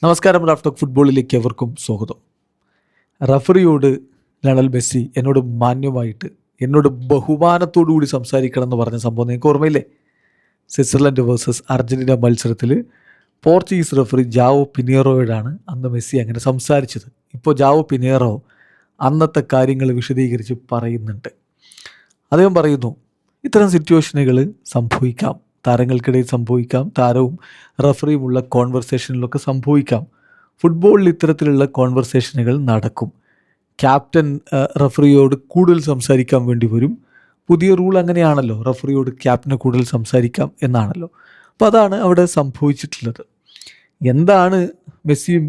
നമസ്കാരം. Raf talk ഫുട്ബോളിലേക്ക് എവർക്കും സ്വാഗതം. റഫറിയോട് ലയണൽ മെസ്സി എന്നോട് മാന്യമായിട്ട് എന്നോട് ബഹുമാനത്തോടു കൂടി സംസാരിക്കണം എന്ന് പറഞ്ഞ സംഭവം നിങ്ങൾക്ക് ഓർമ്മയില്ലേ? സ്വിറ്റ്സർലൻഡ് വേഴ്സസ് അർജൻറ്റീന മത്സരത്തിൽ പോർച്ചുഗീസ് റഫറി ജാവോ പിനേറോയോടാണ് അന്ന് മെസ്സി അങ്ങനെ സംസാരിച്ചത്. ഇപ്പോൾ ജാവോ പിനേറോ അന്നത്തെ കാര്യങ്ങൾ വിശദീകരിച്ച് പറയുന്നുണ്ട്. അദ്ദേഹം പറയുന്നു, ഇത്തരം സിറ്റുവേഷനുകൾ സംഭവിക്കാം, താരങ്ങൾക്കിടയിൽ സംഭവിക്കാം, താരവും റഫറിയുമുള്ള കോൺവെർസേഷനിലൊക്കെ സംഭവിക്കാം. ഫുട്ബോളിൽ ഇത്തരത്തിലുള്ള കോൺവെർസേഷനുകൾ നടക്കും. ക്യാപ്റ്റൻ റഫറിയോട് കൂടുതൽ സംസാരിക്കാൻ വേണ്ടി വരും. പുതിയ റൂൾ അങ്ങനെയാണല്ലോ, റഫറിയോട് ക്യാപ്റ്റന് കൂടുതൽ സംസാരിക്കാം എന്നാണല്ലോ. അപ്പോൾ അതാണ് അവിടെ സംഭവിച്ചിട്ടുള്ളത്. എന്താണ് മെസ്സിയും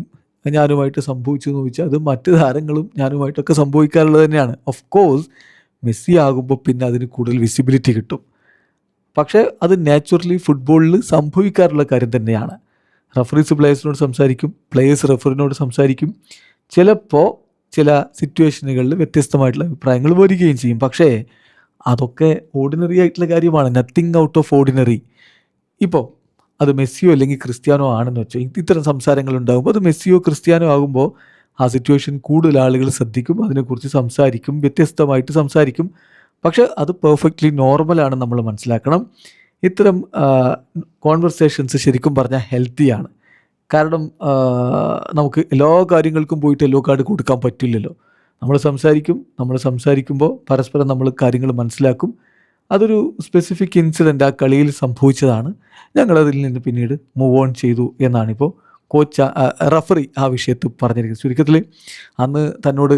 ഞാനുമായിട്ട് സംഭവിച്ചതെന്ന് ചോദിച്ചാൽ അത് മറ്റ് താരങ്ങളും ഞാനുമായിട്ടൊക്കെ സംഭവിക്കാറുള്ളത് തന്നെയാണ്. ഓഫ് കോഴ്സ് മെസ്സി ആകുമ്പോൾ പിന്നെ അതിന് കൂടുതൽ വിസിബിലിറ്റി കിട്ടും. പക്ഷേ അത് നാച്ചുറലി ഫുട്ബോളിൽ സംഭവിക്കാറുള്ള കാര്യം തന്നെയാണ്. റഫറീസ് പ്ലേയേഴ്സിനോട് സംസാരിക്കും, പ്ലേയേഴ്സ് റഫറിനോട് സംസാരിക്കും. ചിലപ്പോൾ ചില സിറ്റുവേഷനുകളിൽ വ്യത്യസ്തമായിട്ടുള്ള അഭിപ്രായങ്ങൾ വരികയും ചെയ്യും. പക്ഷേ അതൊക്കെ ഓർഡിനറി ആയിട്ടുള്ള കാര്യമാണ്, നത്തിങ് ഔട്ട് ഓഫ് ഓർഡിനറി. ഇപ്പോൾ അത് മെസ്സിയോ അല്ലെങ്കിൽ ക്രിസ്ത്യാനോ ആണെന്ന് വെച്ചാൽ ഇത്തരം സംസാരങ്ങൾ ഉണ്ടാകുമ്പോൾ അത് മെസ്സിയോ ക്രിസ്ത്യാനോ ആകുമ്പോൾ ആ സിറ്റുവേഷൻ കൂടുതൽ ആളുകൾ ശ്രദ്ധിക്കും, അതിനെക്കുറിച്ച് സംസാരിക്കും, വ്യത്യസ്തമായിട്ട് സംസാരിക്കും. പക്ഷേ അത് പെർഫെക്റ്റ്ലി നോർമലാണ്. നമ്മൾ മനസ്സിലാക്കണം, ഇത്തരം കോൺവെർസേഷൻസ് ശരിക്കും പറഞ്ഞാൽ ഹെൽത്തിയാണ്. കാരണം നമുക്ക് എല്ലാ കാര്യങ്ങൾക്കും പോയിട്ട് യെല്ലോ കാർഡ് കൊടുക്കാൻ പറ്റില്ലല്ലോ. നമ്മൾ സംസാരിക്കുമ്പോൾ പരസ്പരം നമ്മൾ കാര്യങ്ങൾ മനസ്സിലാക്കും. അതൊരു സ്പെസിഫിക് ഇൻസിഡൻ്റ് ആ കളിയിൽ സംഭവിച്ചതാണ്, ഞങ്ങളതിൽ നിന്ന് പിന്നീട് മൂവ് ഓൺ ചെയ്തു എന്നാണിപ്പോൾ റഫറി ആ വിഷയത്തിൽ പറഞ്ഞിരിക്കുന്നത്. ചുരുക്കത്തിൽ അന്ന് തന്നോട്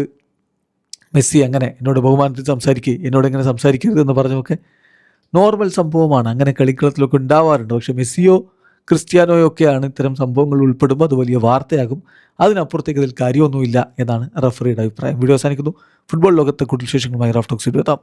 മെസ്സി അങ്ങനെ എന്നോട് ബഹുമാനത്തിൽ സംസാരിക്കുക, എന്നോട് എങ്ങനെ സംസാരിക്കരുത് എന്ന് പറഞ്ഞൊക്കെ നോർമൽ സംഭവമാണ്, അങ്ങനെ കളിക്കളത്തിലൊക്കെ ഉണ്ടാവാറുണ്ട്. പക്ഷേ മെസ്സിയോ ക്രിസ്ത്യാനോയോ ഒക്കെയാണ് ഇത്തരം സംഭവങ്ങൾ ഉൾപ്പെടുമ്പോൾ അത് വലിയ വാർത്തയാകും. അതിനപ്പുറത്തേക്ക് ഇതിൽ കാര്യമൊന്നുമില്ല എന്നാണ് റഫറിയുടെ അഭിപ്രായം. വീഡിയോ അവസാനിക്കുന്നു. ഫുട്ബോൾ ലോകത്തെ കൂടുതൽ വിശേഷങ്ങളുമായി റാഫ് ടോക്സ് എത്താം.